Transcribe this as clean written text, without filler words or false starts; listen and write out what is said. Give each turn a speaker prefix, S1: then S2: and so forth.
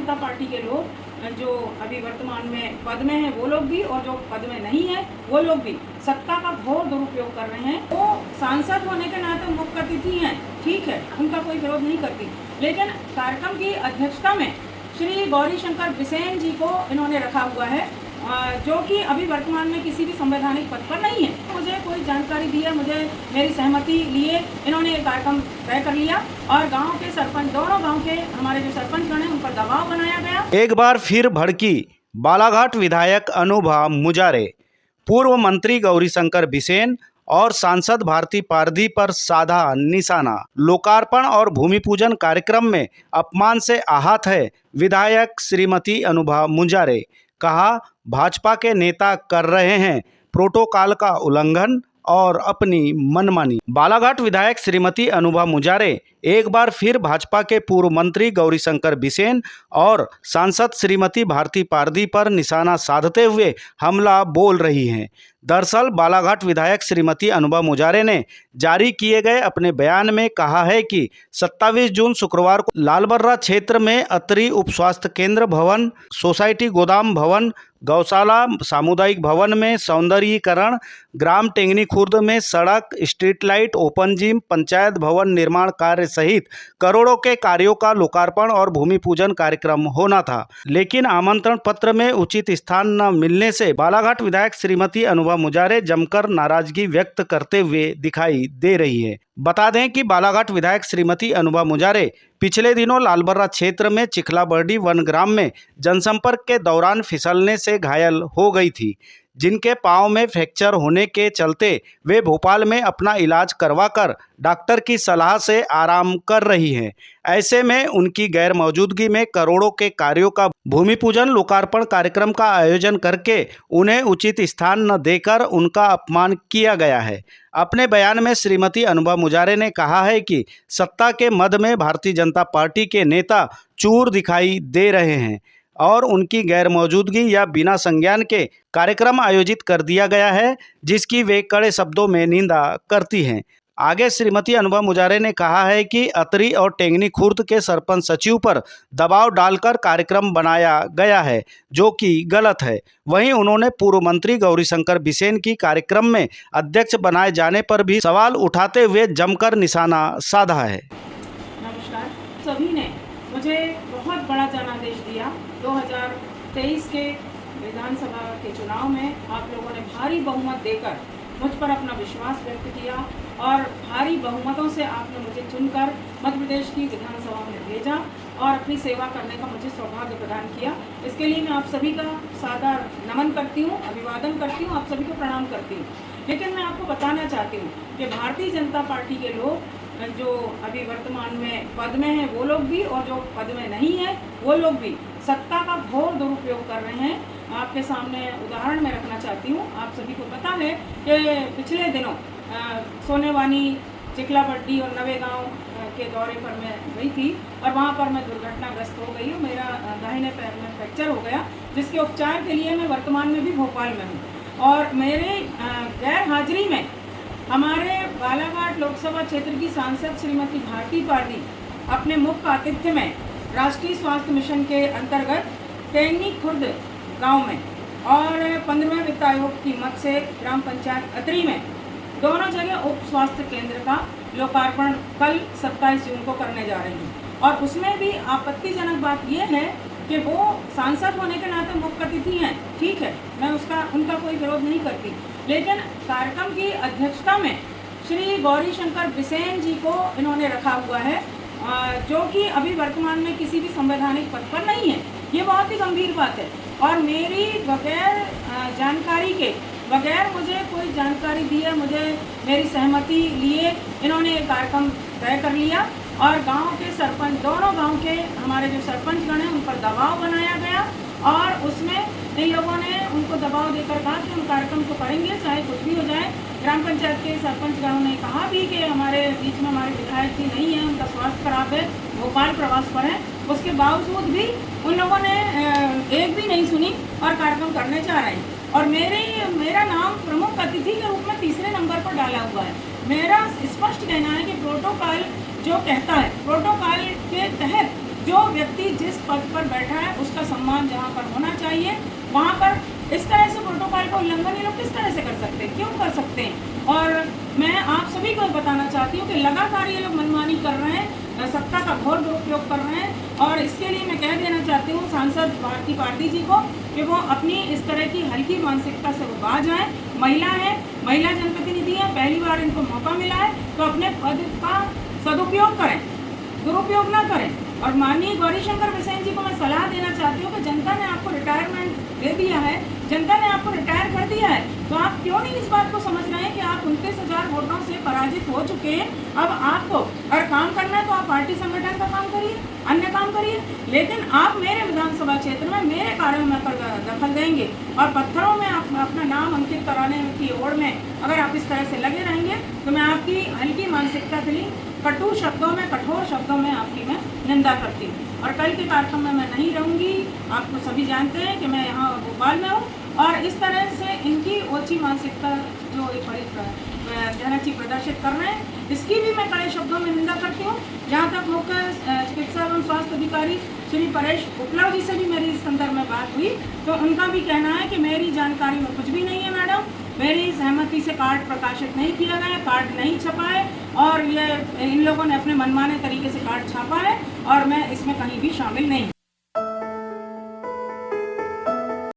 S1: जनता party के लोग जो अभी वर्तमान में पद में हैं वो लोग भी, और जो पद में नहीं है वो लोग भी सत्ता का घोर दुरुपयोग कर रहे हैं। वो सांसद होने के नाते मुख्य अतिथि हैं, ठीक है, उनका कोई विरोध नहीं करती, लेकिन कार्यक्रम की अध्यक्षता में श्री गौरी शंकर बिसेन जी को इन्होंने रखा हुआ है, जो कि अभी वर्तमान में किसी भी संवैधानिक पद पर नहीं है। मुझे कोई जानकारी दी है, मुझे मेरी सहमति लिए इन्होंने ये कार्यक्रम तय कर लिया, और गांव के सरपंच, दोनों गांव के हमारे जो सरपंचगण हैं उन पर दबाव बनाया गया।
S2: एक बार फिर भड़की बालाघाट विधायक अनुभा मुजारे, पूर्व मंत्री गौरीशंकर बिसेन और सांसद भारती पारधी पर साधा निशाना। लोकार्पण और भूमि पूजन कार्यक्रम में अपमान से आहत है विधायक श्रीमती अनुभा मुजारे। कहा, भाजपा के नेता कर रहे हैं प्रोटोकॉल का उल्लंघन और अपनी मनमानी। बालाघाट विधायक श्रीमती अनुभा मुजारे एक बार फिर भाजपा के पूर्व मंत्री गौरीशंकर बिसेन और सांसद श्रीमती भारती पारधी पर निशाना साधते हुए हमला बोल रही हैं। दरअसल बालाघाट विधायक श्रीमती अनुभा मुजारे ने जारी किए गए अपने बयान में कहा है कि 27 जून शुक्रवार को लालबर्रा क्षेत्र में अतरी उप स्वास्थ्य केंद्र भवन, सोसाइटी गोदाम भवन, गौशाला, सामुदायिक भवन में सौंदर्यीकरण, ग्राम टेंगनी खुर्द में सड़क, street light, open gym, panchayat भवन निर्माण कार्य सहित करोड़ों के कार्यों का लोकार्पण और भूमि पूजन कार्यक्रम होना था, लेकिन आमंत्रण पत्र में उचित स्थान न मिलने से बालाघाट विधायक श्रीमती अनुभा मुजारे जमकर नाराजगी व्यक्त करते हुए दिखाई दे रही है। बता दें कि बालाघाट विधायक श्रीमती अनुभा मुजारे पिछले दिनों लालबर्रा क्षेत्र में चिखलाबर्डी वनग्राम में जनसंपर्क के दौरान फिसलने से घायल हो गई थी, जिनके पांव में फ्रैक्चर होने के चलते वे भोपाल में अपना इलाज करवाकर डॉक्टर की सलाह से आराम कर रही हैं। ऐसे में उनकी गैर मौजूदगी में करोड़ों के कार्यों का भूमि पूजन लोकार्पण कार्यक्रम का आयोजन करके उन्हें उचित स्थान न देकर उनका अपमान किया गया है। अपने बयान में श्रीमती अनुभा मुजारे ने कहा है कि सत्ता के मद में भारतीय जनता पार्टी के नेता चूर दिखाई दे रहे हैं और उनकी गैर मौजूदगी या बिना संज्ञान के कार्यक्रम आयोजित कर दिया गया है, जिसकी वे कड़े शब्दों में निंदा करती हैं। आगे श्रीमती अनुभा मुजारे ने कहा है कि अतरी और टेंगनी खुर्द के सरपंच सचिव पर दबाव डालकर कार्यक्रम बनाया गया है, जो कि गलत है। वहीं उन्होंने पूर्व मंत्री गौरीशंकर बिसेन की कार्यक्रम में अध्यक्ष बनाए जाने पर भी सवाल उठाते हुए जमकर निशाना साधा है।
S1: नमस्कार, सभी ने मुझे बहुत बड़ा जनादेश दिया। 2023 के विधानसभा के चुनाव में आप लोगों ने भारी बहुमत देकर मुझ पर अपना विश्वास व्यक्त किया और भारी बहुमतों से आपने मुझे चुनकर मध्य प्रदेश की विधानसभा में भेजा और अपनी सेवा करने का मुझे सौभाग्य प्रदान किया। इसके लिए मैं आप सभी का सादर नमन करती हूँ, अभिवादन करती हूँ, आप सभी को प्रणाम करती हूँ। लेकिन मैं आपको बताना चाहती हूँ कि भारतीय जनता पार्टी के लोग जो अभी वर्तमान में पद में हैं वो लोग भी, और जो पद में नहीं है वो लोग भी सत्ता का घोर दुरुपयोग कर रहे हैं। आपके सामने उदाहरण मैं रखना चाहती हूँ। आप सभी को पता है कि पिछले दिनों सोनेवानी, चिखलाबर्डी और नवेगांव के दौरे पर मैं गई थी और वहाँ पर मैं दुर्घटनाग्रस्त हो गई हूँ। मेरा दाहिने पैर में फ्रैक्चर हो गया, जिसके उपचार के लिए मैं वर्तमान में भी भोपाल में हूँ। और मेरे गैर हाजिरी में हमारे बालाघाट लोकसभा क्षेत्र की सांसद श्रीमती भारती पारधी अपने मुख्य आतिथ्य में राष्ट्रीय स्वास्थ्य मिशन के अंतर्गत टेंगनी खुर्द गांव में और 15वें वित्त आयोग की मद से ग्राम पंचायत अतरी में दोनों जगह उप स्वास्थ्य केंद्र का लोकार्पण कल 27 जून को करने जा रही हैं। और उसमें भी आपत्तिजनक बात यह है कि वो सांसद होने के नाते मुख्य अतिथि हैं, ठीक है, मैं उनका कोई विरोध नहीं करती, लेकिन कार्यक्रम की अध्यक्षता में श्री गौरी शंकर बिसेन जी को इन्होंने रखा हुआ है, जो कि अभी वर्तमान में किसी भी संवैधानिक पद पर नहीं है। ये बहुत ही गंभीर बात है और मेरी बगैर जानकारी के, बगैर मुझे कोई जानकारी दी है, मुझे मेरी सहमति लिए इन्होंने ये कार्यक्रम तय कर लिया और गांव के सरपंच, दोनों गांव के हमारे जो सरपंचगण हैं उन पर दबाव बनाया गया और उसमें इन लोगों ने उनको दबाव देकर कहा कि हम कार्यक्रम को करेंगे चाहे कुछ भी हो जाए। ग्राम पंचायत के सरपंचगणों ने कहा भी कि हमारे बीच में हमारे विधायक जी नहीं है, उनका स्वास्थ्य खराब है, भोपाल प्रवास पर है, उसके बावजूद भी उन लोगों ने एक भी नहीं सुनी और कार्यक्रम करने जा रहे हैं। और मेरा नाम प्रमुख अतिथि के रूप में तीसरे नंबर पर डाला हुआ है। मेरा स्पष्ट कहना है कि प्रोटोकॉल जो कहता है, प्रोटोकॉल के तहत जो व्यक्ति जिस पद पर बैठा है उसका सम्मान जहाँ पर होना चाहिए वहाँ पर इस तरह से प्रोटोकॉल का उल्लंघन ये लोग किस तरह से कर सकते हैं, क्यों कर सकते हैं। और मैं आप सभी को बताना चाहती हूँ कि लगातार ये लोग मनमानी कर रहे हैं, सत्ता का घोर दुरुपयोग कर रहे हैं। और इसके लिए मैं कह देना चाहती हूँ सांसद भारती पारदी जी को कि वो अपनी इस तरह की हल्की मानसिकता से वो बाज आए। महिला है, महिला जनप्रतिनिधि है, पहली बार इनको मौका मिला है तो अपने पद का सदुपयोग करें, दुरुपयोग ना करें। और माननीय गौरीशंकर बिसेन जी को मैं सलाह देना चाहती हूँ कि जनता ने आपको रिटायरमेंट दे दिया है, जनता ने आपको रिटायर कर दिया है, तो आप क्यों नहीं इस बात को समझ रहे हैं कि आप 29,000 वोटों से पराजित हो चुके हैं। अब आपको अगर काम करना है तो आप पार्टी संगठन का काम करिए, अन्य काम करिए, लेकिन आप मेरे विधानसभा क्षेत्र में मेरे कार्यों में दखल देंगे और पत्थरों में आप अपना नाम अंकित कराने की ओर में अगर आप इस तरह से लगे रहेंगे तो मैं आपकी हल्की मानसिकता के लिए कटु शब्दों में, कठोर शब्दों में आपकी मैं निंदा करती हूँ। और कल के कार्यक्रम में मैं नहीं रहूँगी, आपको सभी जानते हैं कि मैं यहाँ भोपाल में हूँ। और इस तरह से इनकी ओछी मानसिकता जो जहनाची प्रदर्शित कर रहे हैं, इसकी भी मैं कड़े शब्दों में निंदा करती हूँ। जहाँ तक मुख्य चिकित्सा एवं स्वास्थ्य अधिकारी श्री परेश उपलाव जी से भी मेरी इस संदर्भ में बात हुई तो उनका भी कहना है कि मेरी जानकारी में कुछ भी नहीं है मैडम, मेरी सहमति से कार्ड प्रकाशित नहीं किया गया, कार्ड नहीं छपा है और ये इन लोगों ने अपने मनमाने तरीके से कार्ड छापा है और मैं इसमें कहीं भी शामिल नहीं।